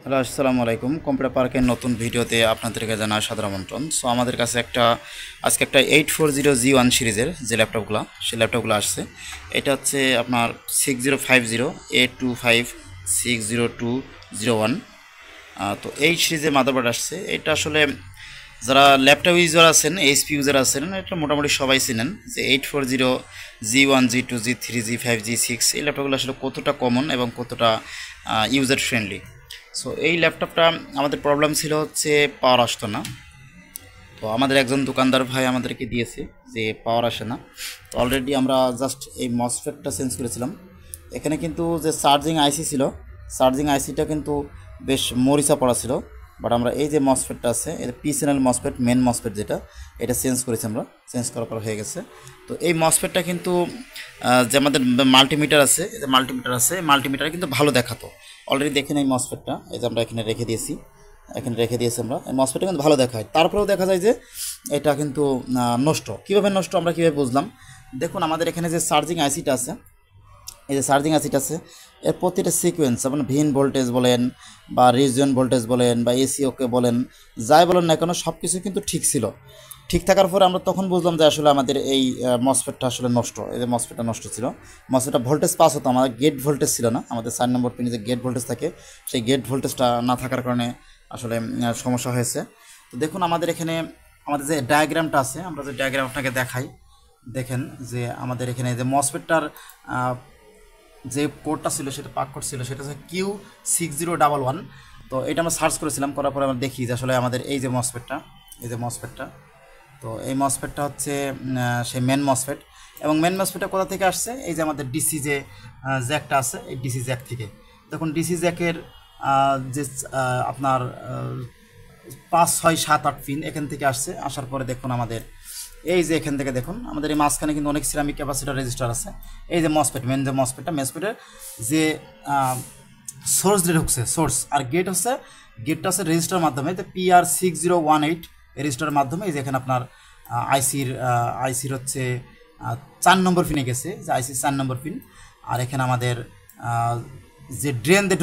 Hello, আসসালামু আলাইকুম। Computer পার্কের নতুন ভিডিওতে আপনাদেরকে জানাই সাদর আমন্ত্রণ। সো আমাদের কাছে আজকে একটা 840G1 সিরিজের যে ল্যাপটপগুলো, সেই ল্যাপটপগুলো আসছে। এটা হচ্ছে আপনার 6050A25600201। তো এই সিরিজের মাদারবোর্ড আসছে। এটা আসলে যারা ল্যাপটপ ইউজার আছেন, এইচপি ইউজার আছেন, এটা মোটামুটি সবাই চিনেন যে 840G1 G2 G3 G5 G6 এই ল্যাপটপগুলো আসলে কতটা কমন এবং কতটা ইউজার ফ্রেন্ডলি। সো এই ল্যাপটপটা আমাদের প্রবলেম ছিল হচ্ছে পাওয়ার আসতো না। তো আমাদের একজন দোকানদার ভাই আমাদেরকে দিয়েছে যে পাওয়ার আসে না। তো অলরেডি আমরা জাস্ট এই মসফেটটা চেঞ্জ করেছিলাম। এখানে কিন্তু যে চার্জিং আইসি ছিল, চার্জিং আইসিটা কিন্তু বেশ মরিচা পড়া ছিল। বাট আমরা এই যে মসফেটটা আছে, এটা P channel MOSFET, main MOSFET যেটা, এটা চেঞ্জ করেছি আমরা। চেঞ্জ করার পর হয়ে গেছে। তো এই মসফেটটা কিন্তু যে আমাদের মাল্টিমিটার আছে, এই যে মাল্টিমিটারে কিন্তু ভালো দেখাতো। অলরেডি দেখেন এই মসফেটটা, এই যে আমরা এখানে রেখে দিয়েছি আমরা। এই মসফেটটা কিন্তু ভালো দেখায়, তারপরেও দেখা যায় যে এটা কিন্তু নষ্ট। কীভাবে নষ্ট আমরা কীভাবে বুঝলাম? দেখুন, আমাদের এখানে যে চার্জিং আইসিটা আছে, এই যে চার্জিং আইসিটা আছে, এর প্রতিটা সিকোয়েন্স, আপনার ভিন ভোল্টেজ বলেন বা রিজিয়ন ভোল্টেজ বলেন বা এসিওকে বলেন, যাই বলেন না কেন, সব কিছু কিন্তু ঠিক ছিল। ঠিক থাকার পরে আমরা তখন বুঝলাম যে আসলে আমাদের এই মসফেটটা আসলে নষ্ট। এই যে মসফেটটা নষ্ট ছিল, মসফেটটা ভোল্টেজ পাস হতো, আমাদের গেট ভোল্টেজ ছিল না। আমাদের 4 নম্বর পিনে যে গেট ভোল্টেজ থাকে, সেই গেট ভোল্টেজটা না থাকার কারণে আসলে সমস্যা হয়েছে। তো দেখুন, আমাদের এখানে আমাদের যে ডায়াগ্রামটা আছে, আমরা যে ডায়াগ্রাম আপনাকে দেখাই, দেখেন যে আমাদের এখানে যে মসফেটটার যে কোডটা ছিল, সেটা পাক কোড ছিল, সেটা হচ্ছে Q6011। তো এটা আমরা সার্চ করেছিলাম, করার পরে আমরা দেখি যে আসলে আমাদের এই যে মসফেটটা, তো এই মসফেটটা হচ্ছে সেই মেন মসফেট। এবং মেন মসফেটটা কোথা থেকে আসছে? এই যে আমাদের ডিসি যে জ্যাকটা আছে, এই ডিসি জ্যাক থেকে। দেখুন, ডিসি জ্যাকের যে আপনার 5, 6, 7, 8 পিন এখান থেকে আসছে। আসার পরে দেখুন আমাদের এই যে এখান থেকে দেখুন, আমাদের এই মাঝখানে কিন্তু অনেক সিরামিক ক্যাপাসিটর রেজিস্টার আছে। এই যে মসফেট, মেন যে মসফেটের যে সোর্স যে ঢুকছে, সোর্স আর গেটটা হচ্ছে রেজিস্টার মাধ্যমে, PR6018 রেজিস্টারের মাধ্যমে। এই যে এখানে আপনার আইসির হচ্ছে 4 নম্বর পিনে গেছে, যে আইসির 4 নম্বর পিন। আর এখানে আমাদের যে ড্রেন দিয়ে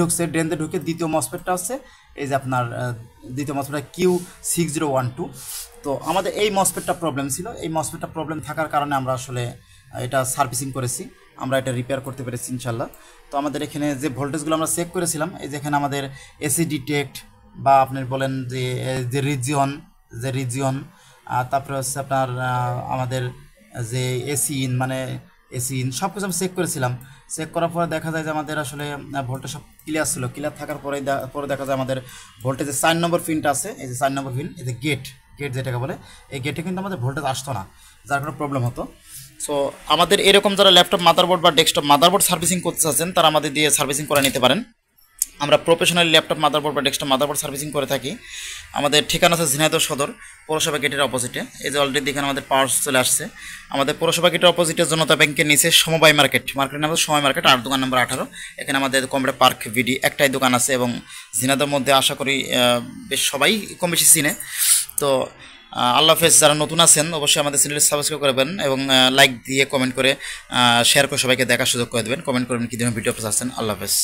ঢুকে দ্বিতীয় মসফেটটা হচ্ছে এই যে আপনার দ্বিতীয় মসফেটটা Q6012। তো আমাদের এই মসফেটটা প্রবলেম ছিল। এই মসফেটটা প্রবলেম থাকার কারণে আমরা আসলে এটা সার্ভিসিং করেছি, আমরা এটা রিপেয়ার করতে পেরেছি ইনশাল্লাহ। তো আমাদের এখানে যে ভোল্টেজগুলো আমরা চেক করেছিলাম, এই যে এখানে আমাদের এসি ডিটেক্ট বা আপনি বলেন যে রিজিয়ন, তারপরে হচ্ছে আপনার আমাদের যে এসি ইন সব কিছু আমি চেক করেছিলাম। চেক করার পরে দেখা যায় যে আমাদের আসলে ভোল্টেজ সব ক্লিয়ার ছিল। ক্লিয়ার থাকার পরে দেখা যায় আমাদের ভোল্টেজের 4 নম্বর পিনটা আছে, এই যে 4 নম্বর পিন, এই যে গেট যেটাকে বলে, এই গেটে কিন্তু আমাদের ভোল্টেজ আসতো না, যার কোনো প্রবলেম হতো। সো আমাদের এরকম যারা ল্যাপটপ মাদারবোর্ড বা ডেস্কটপ মাদারবোর্ড সার্ভিসিং করতে চাচ্ছেন, তারা আমাদের দিয়ে সার্ভিসিং করে নিতে পারেন। আমরা প্রফেশনাল ল্যাপটপ মাদারবোর্ড বা ডেস্কটপ মাদারবোর্ড সার্ভিসিং করে থাকি। আমাদের ঠিকানা আছে ঝিনাইদহ সদর, পৌরসভা গেটের অপোজিটে। এই যে অলরেডি এখানে আমাদের পাওয়ার চলে আসছে। আমাদের পৌরসভা গেটের অপোজিটে জনতা ব্যাংকের নিচে সমবায় মার্কেটের নাম সময় মার্কেট, আর দোকান নম্বর 18। এখানে আমাদের কম্পিউটার পার্ক ভিডি একটাই দোকান আছে, এবং ঝিনাইদহের মধ্যে আশা করি বেশ সবাই কম বেশি চিনে। তো আল্লাহ হাফেজ। যারা নতুন আছেন অবশ্যই আমাদের চ্যানেলটি সাবস্ক্রাইব করবেন এবং লাইক দিয়ে কমেন্ট করে শেয়ার করে সবাইকে দেখার সুযোগ করে দেবেন। কমেন্ট করবেন কী ধরনের ভিডিও আপনি চাচ্ছেন। আল্লাহ হাফেজ।